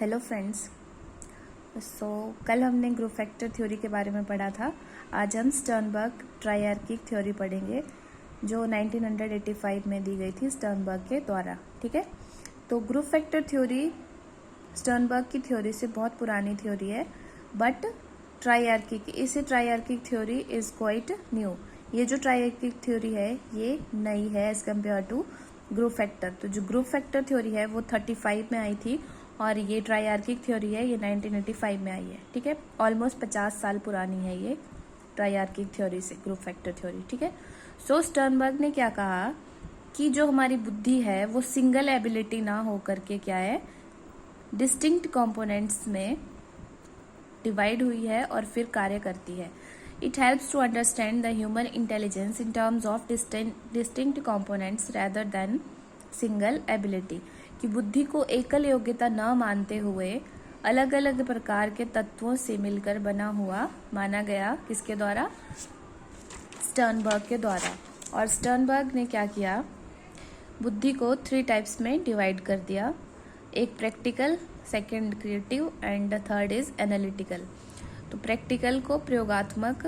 Hello friends. कल हमने group factor theory के बारे में पढ़ा था। आज हम स्टर्नबर्ग ट्रायआर्किक थ्योरी पढ़ेंगे जो 1985 में दी गई थी स्टर्नबर्ग के द्वारा। ठीक है, तो ग्रुप फैक्टर थ्योरी स्टर्नबर्ग की थ्योरी से बहुत पुरानी थ्योरी है, बट इसे triarchic theory is quite new. ये जो ट्रायआर्किक थ्योरी है ये नई है as compare to group factor. तो जो ग्रुप फैक्टर थ्योरी है वो 35 में आई थी और ये ट्रायआर्किक थ्योरी है ये 1985 में आई है। ठीक है, ऑलमोस्ट 50 साल पुरानी है ये ट्रायआर्किक थ्योरी से ग्रुप फैक्टर थ्योरी। ठीक है, सो स्टर्नबर्ग ने क्या कहा कि जो हमारी बुद्धि है वो सिंगल एबिलिटी ना हो करके क्या है, डिस्टिंक्ट कंपोनेंट्स में डिवाइड हुई है और फिर कार्य करती है। It helps to understand the human intelligence in terms of distinct components rather than single ability. कि बुद्धि को एकल योग्यता न मानते हुए अलग अलग प्रकार के तत्वों से मिलकर बना हुआ माना गया। किसके द्वारा? स्टर्नबर्ग के द्वारा। और स्टर्नबर्ग ने क्या किया, बुद्धि को 3 टाइप्स में डिवाइड कर दिया। एक practical, second creative and the third is analytical. तो प्रैक्टिकल को प्रयोगात्मक,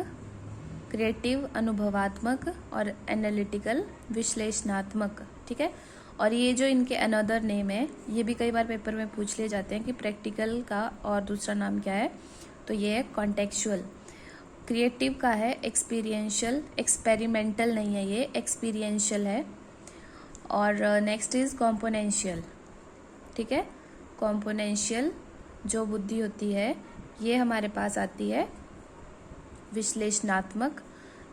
क्रिएटिव अनुभवात्मक और एनालिटिकल विश्लेषणात्मक। ठीक है, और ये जो इनके अनदर नेम है ये भी कई बार पेपर में पूछ लिए जाते हैं कि प्रैक्टिकल का और दूसरा नाम क्या है, तो ये है कॉन्टेक्चुअल। क्रिएटिव का है एक्सपीरियंशियल, एक्सपेरिमेंटल नहीं है, ये एक्सपीरियंशियल है। और नेक्स्ट इज कॉम्पोनेंशियल। ठीक है, कॉम्पोनेंशियल जो बुद्धि होती है ये हमारे पास आती है विश्लेषणात्मक,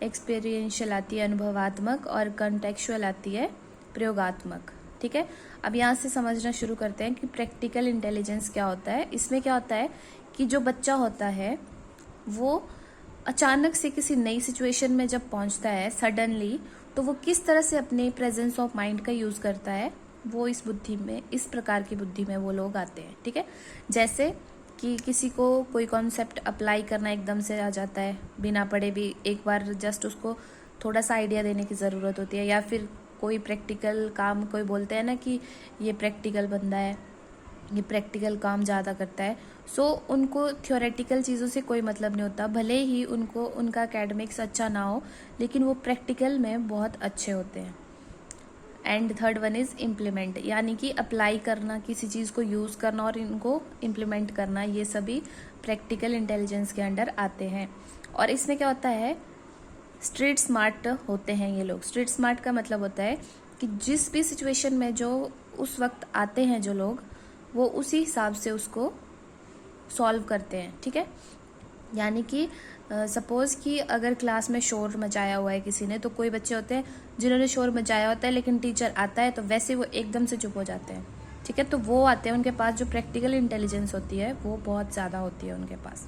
एक्सपीरियंशियल आती है अनुभवात्मक और कॉन्टेक्चुअल आती है प्रयोगात्मक। ठीक है, अब यहाँ से समझना शुरू करते हैं कि प्रैक्टिकल इंटेलिजेंस क्या होता है। इसमें क्या होता है कि जो बच्चा होता है वो अचानक से किसी नई सिचुएशन में जब पहुंचता है सडनली, तो वो किस तरह से अपने प्रेजेंस ऑफ माइंड का यूज करता है, वो इस बुद्धि में, इस प्रकार की बुद्धि में वो लोग आते हैं। ठीक है, जैसे कि किसी को कोई कॉन्सेप्ट अप्लाई करना एकदम से आ जाता है बिना पढ़े भी, एक बार जस्ट उसको थोड़ा सा आइडिया देने की ज़रूरत होती है। या फिर कोई प्रैक्टिकल काम, कोई बोलते हैं ना कि ये प्रैक्टिकल बंदा है, ये प्रैक्टिकल काम ज़्यादा करता है। सो उनको थ्योरेटिकल चीज़ों से कोई मतलब नहीं होता, भले ही उनको उनका एकेडमिक्स अच्छा ना हो लेकिन वो प्रैक्टिकल में बहुत अच्छे होते हैं। And third one is implement, यानी कि अप्लाई करना, किसी चीज़ को यूज़ करना और इनको इम्प्लीमेंट करना, ये सभी प्रैक्टिकल इंटेलिजेंस के अंडर आते हैं। और इसमें क्या होता है, स्ट्रीट स्मार्ट होते हैं ये लोग। स्ट्रीट स्मार्ट का मतलब होता है कि जिस भी सिचुएशन में जो उस वक्त आते हैं जो लोग, वो उसी हिसाब से उसको सॉल्व करते हैं। ठीक है, यानी कि सपोज कि अगर क्लास में शोर मचाया हुआ है किसी ने, तो कोई बच्चे होते हैं जिन्होंने शोर मचाया होता है लेकिन टीचर आता है तो वैसे वो एकदम से चुप हो जाते हैं। ठीक है, तो वो आते हैं, उनके पास जो प्रैक्टिकल इंटेलिजेंस होती है वो बहुत ज़्यादा होती है उनके पास।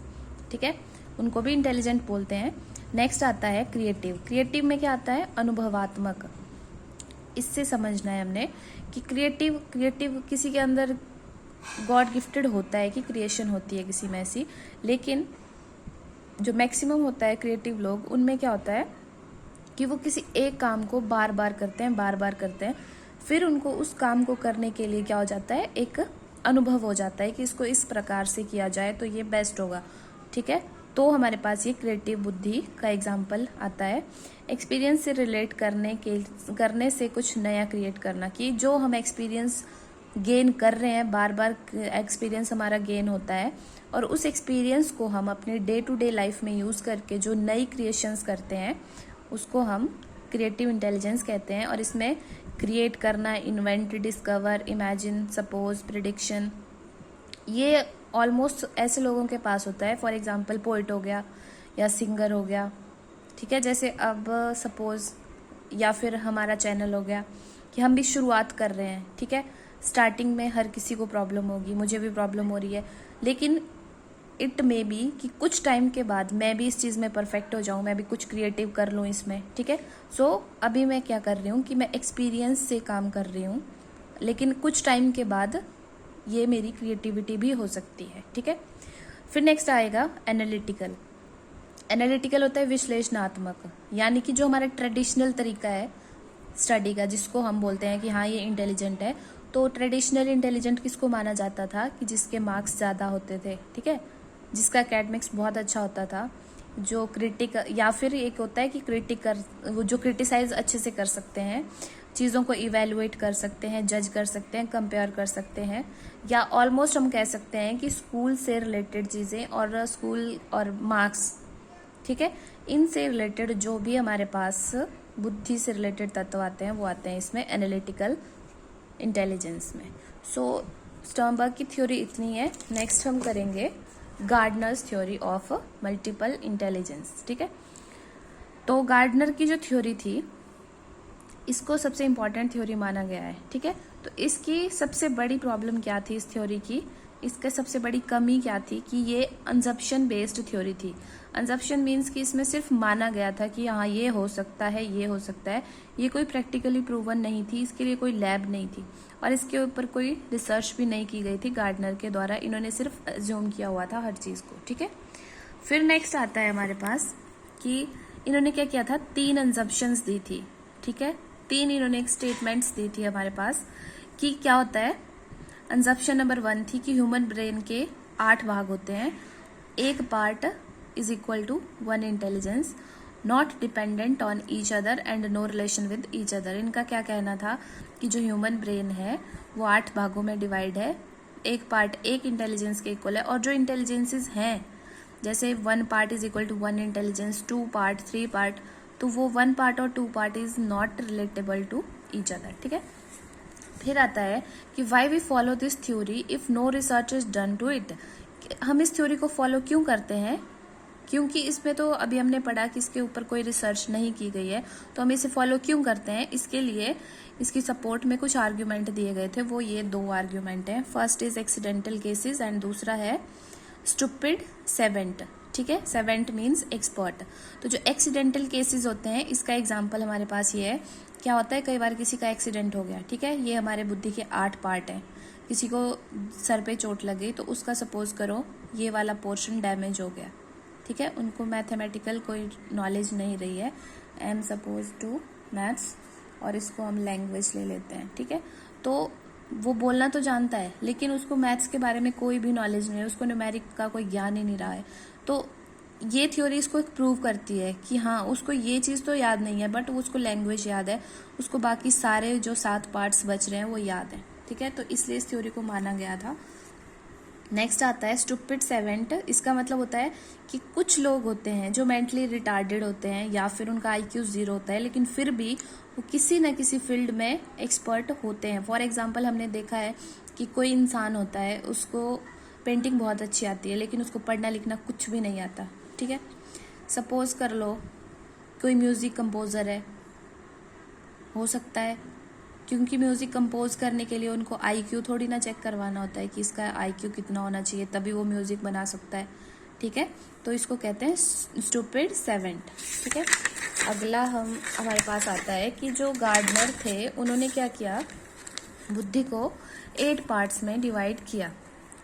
ठीक है, उनको भी इंटेलिजेंट बोलते हैं। नेक्स्ट आता है क्रिएटिव। क्रिएटिव में क्या आता है, अनुभवात्मक। इससे समझना है हमने कि क्रिएटिव किसी के अंदर गॉड गिफ्टेड होता है कि क्रिएशन होती है किसी में ऐसी, लेकिन जो मैक्सिमम होता है क्रिएटिव लोग, उनमें क्या होता है कि वो किसी एक काम को बार बार करते हैं, फिर उनको उस काम को करने के लिए क्या हो जाता है, एक अनुभव हो जाता है कि इसको इस प्रकार से किया जाए तो ये बेस्ट होगा। ठीक है, तो हमारे पास ये क्रिएटिव बुद्धि का एग्जाम्पल आता है। एक्सपीरियंस से रिलेट करने से कुछ नया क्रिएट करना, कि जो हम एक्सपीरियंस गेन कर रहे हैं, बार बार एक्सपीरियंस हमारा गेन होता है और उस एक्सपीरियंस को हम अपने डे टू डे लाइफ में यूज़ करके जो नई क्रिएशंस करते हैं उसको हम क्रिएटिव इंटेलिजेंस कहते हैं। और इसमें क्रिएट करना, invent, discover, imagine, suppose, prediction, ये ऑलमोस्ट ऐसे लोगों के पास होता है। फॉर एग्जांपल पोइट हो गया या सिंगर हो गया। ठीक है, जैसे अब सपोज, या फिर हमारा चैनल हो गया कि हम भी शुरुआत कर रहे हैं। ठीक है, स्टार्टिंग में हर किसी को प्रॉब्लम होगी, मुझे भी प्रॉब्लम हो रही है, लेकिन इट मे बी कि कुछ टाइम के बाद मैं भी इस चीज़ में परफेक्ट हो जाऊँ, मैं भी कुछ क्रिएटिव कर लूँ इसमें। ठीक है, सो अभी मैं क्या कर रही हूँ कि मैं एक्सपीरियंस से काम कर रही हूँ, लेकिन कुछ टाइम के बाद ये मेरी क्रिएटिविटी भी हो सकती है। ठीक है, फिर नेक्स्ट आएगा एनालिटिकल। एनालिटिकल होता है विश्लेषणात्मक, यानी कि जो हमारा ट्रेडिशनल तरीका है स्टडी का, जिसको हम बोलते हैं कि हाँ ये इंटेलिजेंट है, तो ट्रेडिशनल इंटेलिजेंट किसको माना जाता था कि जिसके मार्क्स ज़्यादा होते थे, ठीक है, जिसका एकेडमिक्स बहुत अच्छा होता था, जो क्रिटिक, या फिर एक होता है कि जो क्रिटिसाइज अच्छे से कर सकते हैं, चीज़ों को इवेलुएट कर सकते हैं, जज कर सकते हैं, कंपेयर कर सकते हैं, या ऑलमोस्ट हम कह सकते हैं कि स्कूल से रिलेटेड चीज़ें और स्कूल और मार्क्स, ठीक है, इनसे रिलेटेड जो भी हमारे पास बुद्धि से रिलेटेड तत्व आते हैं वो आते हैं इसमें एनालिटिकल इंटेलिजेंस में। सो स्टर्नबर्ग की थ्योरी इतनी है। नेक्स्ट हम करेंगे Gardner's theory of multiple intelligence, ठीक है। तो गार्डनर की जो थ्योरी थी इसको सबसे इम्पॉर्टेंट थ्योरी माना गया है, ठीक है। तो इसकी सबसे बड़ी प्रॉब्लम क्या थी इस थ्योरी की, इसका सबसे बड़ी कमी क्या थी कि ये अंजप्शन बेस्ड थ्योरी थी। अंजप्शन मीन्स कि इसमें सिर्फ माना गया था कि हाँ ये हो सकता है, ये हो सकता है, ये कोई प्रैक्टिकली प्रूवन नहीं थी, इसके लिए कोई लैब नहीं थी और इसके ऊपर कोई रिसर्च भी नहीं की गई थी गार्डनर के द्वारा, इन्होंने सिर्फ अज्यूम किया हुआ था हर चीज़ को, ठीक है। फिर नेक्स्ट आता है हमारे पास कि इन्होंने क्या किया था, 3 अंजप्शंस दी थी, ठीक है, 3 इन्होंने एक स्टेटमेंट्स दी थी हमारे पास कि क्या होता है। अंजप्शन नंबर 1 थी कि ह्यूमन ब्रेन के 8 भाग होते हैं, एक part is equal to 1 intelligence, not dependent on each other and no relation with each other. इनका क्या कहना था कि जो ह्यूमन ब्रेन है वो 8 भागों में डिवाइड है, एक पार्ट एक इंटेलिजेंस के इक्वल है, और जो इंटेलिजेंसेस हैं जैसे 1 part is equal to 1 intelligence, 2 part, 3 part, तो वो 1 पार्ट और 2 पार्ट is not relatable to each other, ठीक है। फिर आता है कि why we follow this theory if no research is done to it. हम इस थ्योरी को फॉलो क्यों करते हैं, क्योंकि इसमें तो अभी हमने पढ़ा कि इसके ऊपर कोई रिसर्च नहीं की गई है, तो हम इसे फॉलो क्यों करते हैं। इसके लिए इसकी सपोर्ट में कुछ आर्ग्यूमेंट दिए गए थे, वो ये 2 आर्ग्यूमेंट हैं। First is accidental cases and दूसरा है स्टूपिड सेवेंट, ठीक है। Seventh means expert. तो जो एक्सीडेंटल केसेस होते हैं इसका एग्जाम्पल हमारे पास ये है, क्या होता है कई बार किसी का एक्सीडेंट हो गया, ठीक है, ये हमारे बुद्धि के 8 पार्ट हैं, किसी को सर पे चोट लग गई तो उसका सपोज करो ये वाला पोर्शन डैमेज हो गया, ठीक है, उनको मैथमेटिकल कोई नॉलेज नहीं रही है, I am suppose to maths, और इसको हम लैंग्वेज ले लेते हैं, ठीक है। तो वो बोलना तो जानता है लेकिन उसको मैथ्स के बारे में कोई भी नॉलेज नहीं है, उसको न्यूमेरिक का कोई ज्ञान ही नहीं रहा है। तो ये थ्योरी इसको प्रूव करती है कि हाँ उसको ये चीज़ तो याद नहीं है बट उसको लैंग्वेज याद है, उसको बाकी सारे जो 7 पार्ट्स बच रहे हैं वो याद है, ठीक है। तो इसलिए इस थ्योरी को माना गया था। नेक्स्ट आता है स्टूपिड सेवेंट। इसका मतलब होता है कि कुछ लोग होते हैं जो मेंटली रिटार्डेड होते हैं या फिर उनका IQ 0 होता है लेकिन फिर भी वो किसी न किसी फील्ड में एक्सपर्ट होते हैं। फॉर एग्जांपल हमने देखा है कि कोई इंसान होता है उसको पेंटिंग बहुत अच्छी आती है लेकिन उसको पढ़ना लिखना कुछ भी नहीं आता, ठीक है। सपोज कर लो कोई म्यूज़िक कंपोज़र है, हो सकता है क्योंकि म्यूज़िक कंपोज करने के लिए उनको IQ थोड़ी ना चेक करवाना होता है कि इसका IQ कितना होना चाहिए तभी वो म्यूज़िक बना सकता है, ठीक है। तो इसको कहते हैं स्टूपिड सेवेंट, ठीक है। अगला हमारे पास आता है कि जो गार्डनर थे उन्होंने क्या किया, बुद्धि को 8 पार्ट्स में डिवाइड किया,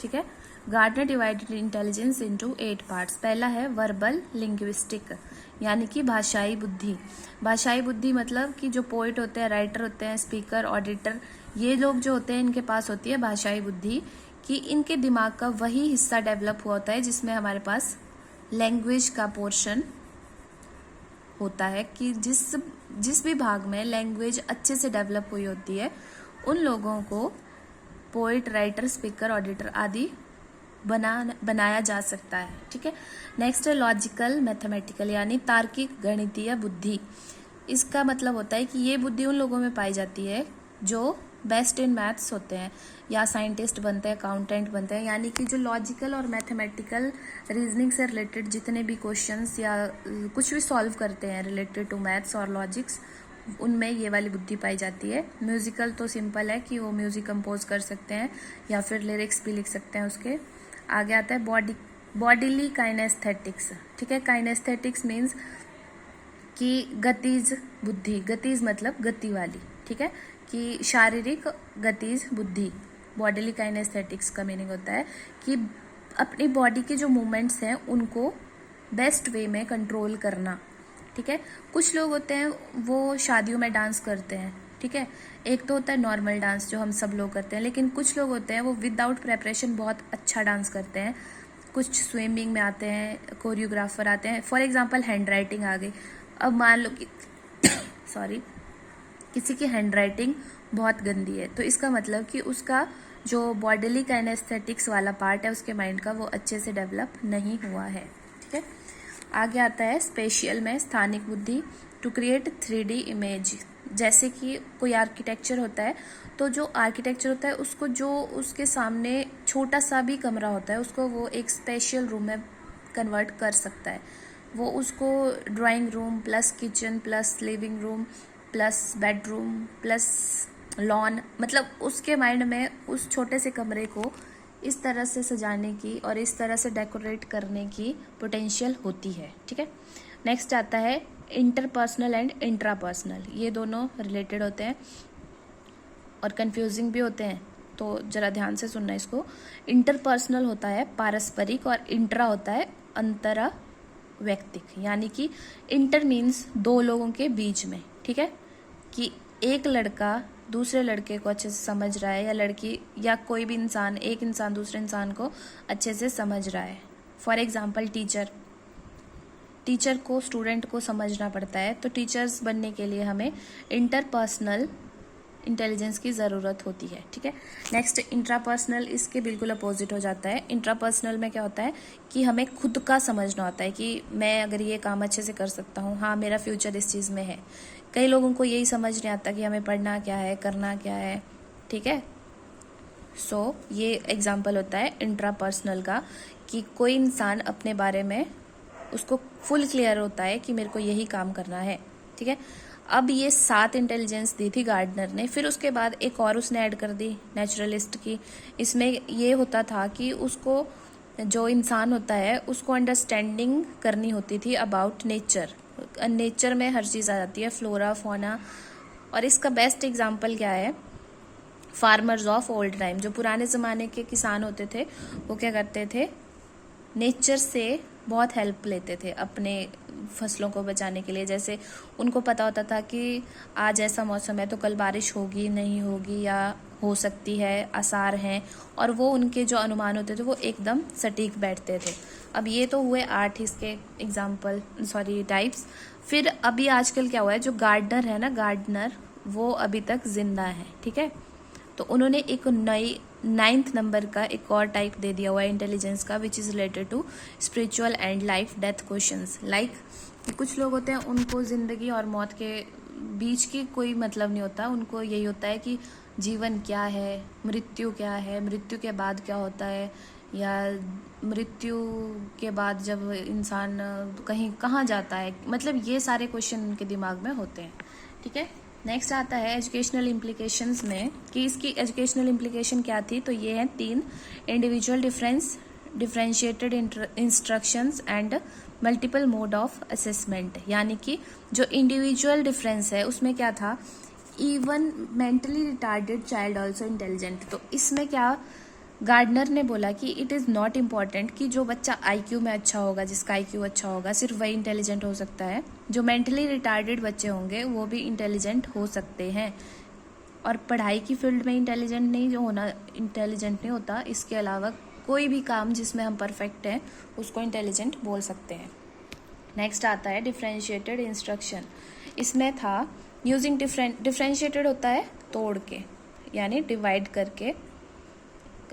ठीक है। Gardner divided intelligence into 8 parts. पहला है वर्बल लिंग्विस्टिक यानी कि भाषाई बुद्धि। भाषाई बुद्धि मतलब कि जो पोइट होते हैं, राइटर होते हैं, स्पीकर, ऑडिटर, ये लोग जो होते हैं इनके पास होती है भाषाई बुद्धि कि इनके दिमाग का वही हिस्सा डेवलप हुआ होता है जिसमें हमारे पास लैंग्वेज का पोर्शन होता है कि जिस भी भाग में लैंग्वेज अच्छे से डेवलप हुई होती है उन लोगों को पोइट, राइटर, स्पीकर, ऑडिटर आदि बनाया जा सकता है, ठीक है। नेक्स्ट है लॉजिकल मैथमेटिकल यानी तार्किक गणितीय बुद्धि। इसका मतलब होता है कि ये बुद्धि उन लोगों में पाई जाती है जो बेस्ट इन मैथ्स होते हैं या साइंटिस्ट बनते हैं, अकाउंटेंट बनते हैं, यानी कि जो लॉजिकल और मैथमेटिकल रीजनिंग से रिलेटेड जितने भी क्वेश्चंस या कुछ भी सॉल्व करते हैं रिलेटेड टू मैथ्स और लॉजिक्स, उनमें ये वाली बुद्धि पाई जाती है। म्यूजिकल तो सिंपल है कि वो म्यूजिक कंपोज कर सकते हैं या फिर लिरिक्स भी लिख सकते हैं उसके। आगे आता है बॉडीली काइनेस्थेटिक्स, ठीक है। काइनेस्थेटिक्स मीन्स कि गतिज बुद्धि, गतिज मतलब गति वाली, ठीक है, कि शारीरिक गतिज बुद्धि। बॉडीली काइनेस्थेटिक्स का मीनिंग होता है कि अपनी बॉडी के जो मूवमेंट्स हैं उनको बेस्ट वे में कंट्रोल करना, ठीक है। कुछ लोग होते हैं वो शादियों में डांस करते हैं ठीक है। एक तो होता है नॉर्मल डांस जो हम सब लोग करते हैं, लेकिन कुछ लोग होते हैं वो विदाउट प्रेपरेशन बहुत अच्छा डांस करते हैं। कुछ स्विमिंग में आते हैं, कोरियोग्राफर आते हैं। फॉर एग्जांपल हैंड राइटिंग आ गई। अब मान लो कि सॉरी, किसी की हैंड राइटिंग बहुत गंदी है, तो इसका मतलब कि उसका जो बॉडीली काइनेस्थेटिक्स वाला पार्ट है उसके माइंड का, वो अच्छे से डेवलप नहीं हुआ है। ठीक है। आगे आता है स्पेशियल में स्थानिक बुद्धि, टू क्रिएट 3D इमेज। जैसे कि कोई आर्किटेक्चर होता है, तो जो आर्किटेक्चर होता है उसको, जो उसके सामने छोटा सा भी कमरा होता है उसको वो एक स्पेशल रूम में कन्वर्ट कर सकता है। वो उसको drawing room plus kitchen plus living room plus bedroom plus lawn, मतलब उसके माइंड में उस छोटे से कमरे को इस तरह से सजाने की और इस तरह से डेकोरेट करने की पोटेंशियल होती है। ठीक है। नेक्स्ट आता है इंटरपर्सनल एंड इंट्रापर्सनल। ये दोनों रिलेटेड होते हैं और कंफ्यूजिंग भी होते हैं, तो जरा ध्यान से सुनना इसको। इंटरपर्सनल होता है पारस्परिक और इंट्रा होता है अंतरा वैयक्तिक, यानी कि इंटर मीन्स दो लोगों के बीच में। ठीक है, कि एक लड़का दूसरे लड़के को अच्छे से समझ रहा है, या लड़की या कोई भी इंसान, एक इंसान दूसरे इंसान को अच्छे से समझ रहा है। फॉर एग्जाम्पल टीचर को स्टूडेंट को समझना पड़ता है, तो टीचर्स बनने के लिए हमें इंटरपर्सनल इंटेलिजेंस की ज़रूरत होती है। ठीक है। नेक्स्ट इंट्रापर्सनल, इसके बिल्कुल अपोजिट हो जाता है। इंट्रापर्सनल में क्या होता है कि हमें खुद का समझना होता है कि मैं अगर ये काम अच्छे से कर सकता हूँ, हाँ मेरा फ्यूचर इस चीज़ में है। कई लोगों को यही समझ नहीं आता कि हमें पढ़ना क्या है, करना क्या है। ठीक है। सो ये एग्जाम्पल होता है इंट्रापर्सनल का, कि कोई इंसान अपने बारे में उसको फुल क्लियर होता है कि मेरे को यही काम करना है। ठीक है। अब ये 7 इंटेलिजेंस दी थी गार्डनर ने, फिर उसके बाद एक और उसने ऐड कर दी नेचुरलिस्ट की। इसमें ये होता था कि उसको, जो इंसान होता है उसको अंडरस्टैंडिंग करनी होती थी अबाउट नेचर। नेचर में हर चीज़ आ जाती है, फ्लोरा फौना। और इसका बेस्ट एग्जाम्पल क्या है, फार्मर्स ऑफ ओल्ड टाइम। जो पुराने ज़माने के किसान होते थे वो क्या करते थे, नेचर से बहुत हेल्प लेते थे अपने फसलों को बचाने के लिए। जैसे उनको पता होता था कि आज ऐसा मौसम है तो कल बारिश होगी नहीं होगी, या हो सकती है, आसार हैं, और वो उनके जो अनुमान होते थे वो एकदम सटीक बैठते थे। अब ये तो हुए 8 इसके एग्जाम्पल, टाइप्स। फिर अभी आजकल क्या हुआ है, जो गार्डनर है ना, गार्डनर वो अभी तक जिंदा है। ठीक है। तो उन्होंने एक नई 9th नंबर का एक और टाइप दे दिया हुआ है इंटेलिजेंस का, which is related to spiritual and life death questions. Like कि कुछ लोग होते हैं उनको ज़िंदगी और मौत के बीच की कोई मतलब नहीं होता, उनको यही होता है कि जीवन क्या है, मृत्यु क्या है, मृत्यु के बाद क्या होता है, या मृत्यु के बाद जब इंसान कहीं कहाँ जाता है, मतलब ये सारे क्वेश्चन उनके दिमाग में होते हैं। ठीक है। नेक्स्ट आता है एजुकेशनल इम्प्लीकेशंस में, कि इसकी एजुकेशनल इम्प्लीकेशन क्या थी, तो ये हैं 3। Individual differentiated instructions and multiple mode of assessment. यानी कि जो इंडिविजुअल डिफरेंस है उसमें क्या था, even mentally retarded child also intelligent. तो इसमें क्या गार्डनर ने बोला कि इट इज़ नॉट इम्पॉर्टेंट कि जो बच्चा आईक्यू में अच्छा होगा, जिसका आईक्यू अच्छा होगा, सिर्फ वही इंटेलिजेंट हो सकता है। जो मेंटली रिटार्डेड बच्चे होंगे वो भी इंटेलिजेंट हो सकते हैं। और पढ़ाई की फील्ड में इंटेलिजेंट नहीं होता, इसके अलावा कोई भी काम जिसमें हम परफेक्ट हैं उसको इंटेलिजेंट बोल सकते हैं। नेक्स्ट आता है डिफरेंशिएटेड इंस्ट्रक्शन। इसमें था यूजिंग डिफरेंशिएटेड होता है तोड़ के, यानी डिवाइड करके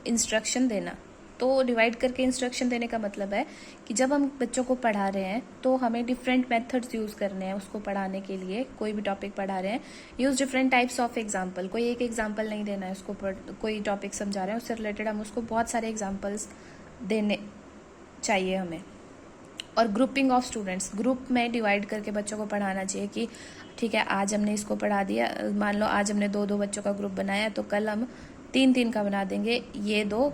इंस्ट्रक्शन देना। तो डिवाइड करके इंस्ट्रक्शन देने का मतलब है कि जब हम बच्चों को पढ़ा रहे हैं तो हमें डिफरेंट मेथड्स यूज़ करने हैं उसको पढ़ाने के लिए। कोई भी टॉपिक पढ़ा रहे हैं, use different types of example. कोई एक एग्जाम्पल नहीं देना है उसको, कोई टॉपिक समझा रहे हैं उससे रिलेटेड हम उसको बहुत सारे एग्जाम्पल्स देने चाहिए हमें। और ग्रुपिंग ऑफ स्टूडेंट्स, ग्रुप में डिवाइड करके बच्चों को पढ़ाना चाहिए कि ठीक है आज हमने इसको पढ़ा दिया, मान लो आज हमने 2-2 बच्चों का ग्रुप बनाया, तो कल हम 3-3 का बना देंगे, ये 2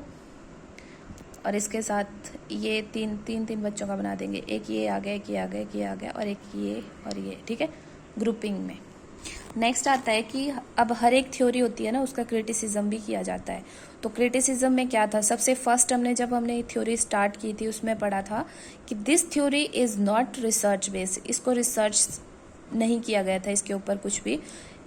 और इसके साथ ये 3 बच्चों का बना देंगे, एक ये आ गया, एक ये आ गया, एक ये आ गया, और एक ये और ये। ठीक है, ग्रुपिंग में। नेक्स्ट आता है कि अब हर एक थ्योरी होती है ना, उसका क्रिटिसिज्म भी किया जाता है। तो क्रिटिसिज्म में क्या था, सबसे फर्स्ट जब हमने थ्योरी स्टार्ट की थी उसमें पढ़ा था कि this theory is not research based. इसको रिसर्च नहीं किया गया था इसके ऊपर कुछ भी,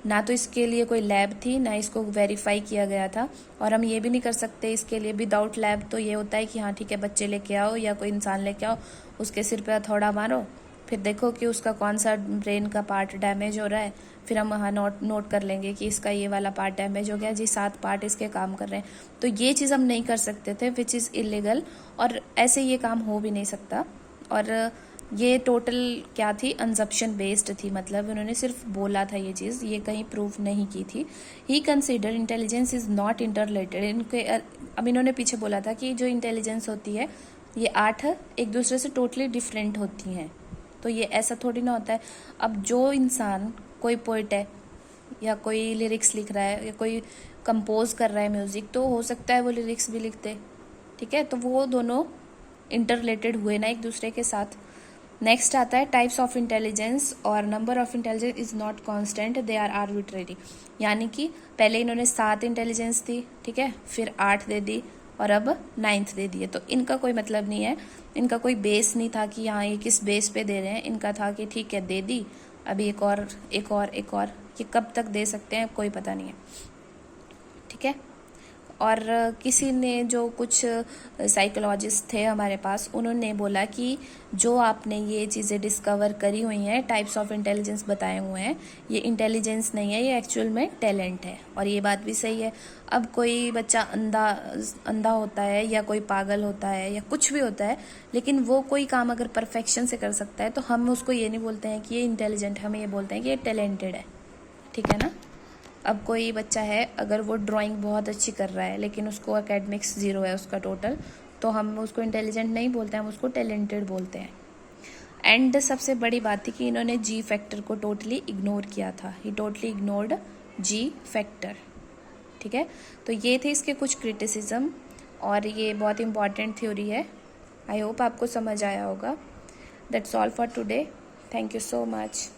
ना तो इसके लिए कोई लैब थी, ना इसको वेरीफाई किया गया था। और हम ये भी नहीं कर सकते इसके लिए विदाउट लैब। तो ये होता है कि हाँ ठीक है, बच्चे लेके आओ या कोई इंसान लेके आओ, उसके सिर पे हथौड़ा मारो, फिर देखो कि उसका कौन सा ब्रेन का पार्ट डैमेज हो रहा है, फिर हम वहाँ नोट कर लेंगे कि इसका ये वाला पार्ट डैमेज हो गया जी, 7 पार्ट इसके काम कर रहे हैं। तो ये चीज़ हम नहीं कर सकते थे, विच इज़ इलीगल, और ऐसे ये काम हो भी नहीं सकता। और ये टोटल क्या थी, अंजप्शन बेस्ड थी, मतलब उन्होंने सिर्फ बोला था ये चीज़, ये कहीं प्रूफ नहीं की थी। He consider intelligence is not interrelated. इनके अब इन्होंने पीछे बोला था कि जो इंटेलिजेंस होती है ये 8 एक दूसरे से टोटली डिफरेंट होती हैं। तो ये ऐसा थोड़ी ना होता है। अब जो इंसान, कोई पोइट है या कोई लिरिक्स लिख रहा है या कोई कंपोज कर रहा है म्यूज़िक, तो हो सकता है वो लिरिक्स भी लिखते, ठीक है, तो वो दोनों इंटर रिलेटेड हुए ना एक दूसरे के साथ। नेक्स्ट आता है टाइप्स ऑफ इंटेलिजेंस और number of intelligence is not constant, they are arbitrary. यानी कि पहले इन्होंने 7 इंटेलिजेंस दी, ठीक है, फिर 8 दे दी और अब 9th दे दिए। तो इनका कोई मतलब नहीं है, इनका कोई बेस नहीं था कि हाँ ये किस बेस पे दे रहे हैं। इनका था कि ठीक है दे दी, अभी एक और एक और एक और, ये कब तक दे सकते हैं कोई पता नहीं है, ठीक है। और किसी ने, जो कुछ साइकोलॉजिस्ट थे हमारे पास, उन्होंने बोला कि जो आपने ये चीज़ें डिस्कवर करी हुई हैं, टाइप्स ऑफ इंटेलिजेंस बताए हुए हैं, ये इंटेलिजेंस नहीं है, ये एक्चुअल में टैलेंट है। और ये बात भी सही है। अब कोई बच्चा अंधा होता है या कोई पागल होता है या कुछ भी होता है, लेकिन वो कोई काम अगर परफेक्शन से कर सकता है तो हम उसको ये नहीं बोलते हैं कि ये इंटेलिजेंट, हमें ये बोलते हैं कि ये टैलेंटेड है, ठीक है ना। अब कोई बच्चा है, अगर वो ड्राइंग बहुत अच्छी कर रहा है लेकिन उसको एकेडमिक्स 0 है उसका टोटल, तो हम उसको इंटेलिजेंट नहीं बोलते हैं, हम उसको टैलेंटेड बोलते हैं। एंड सबसे बड़ी बात थी कि इन्होंने जी फैक्टर को टोटली इग्नोर किया था। ही टोटली इग्नोर्ड जी फैक्टर, ठीक है। तो ये थे इसके कुछ क्रिटिसिज्म, और ये बहुत इंपॉर्टेंट थ्योरी है। आई होप आपको समझ आया होगा। That's all for today. Thank you so much.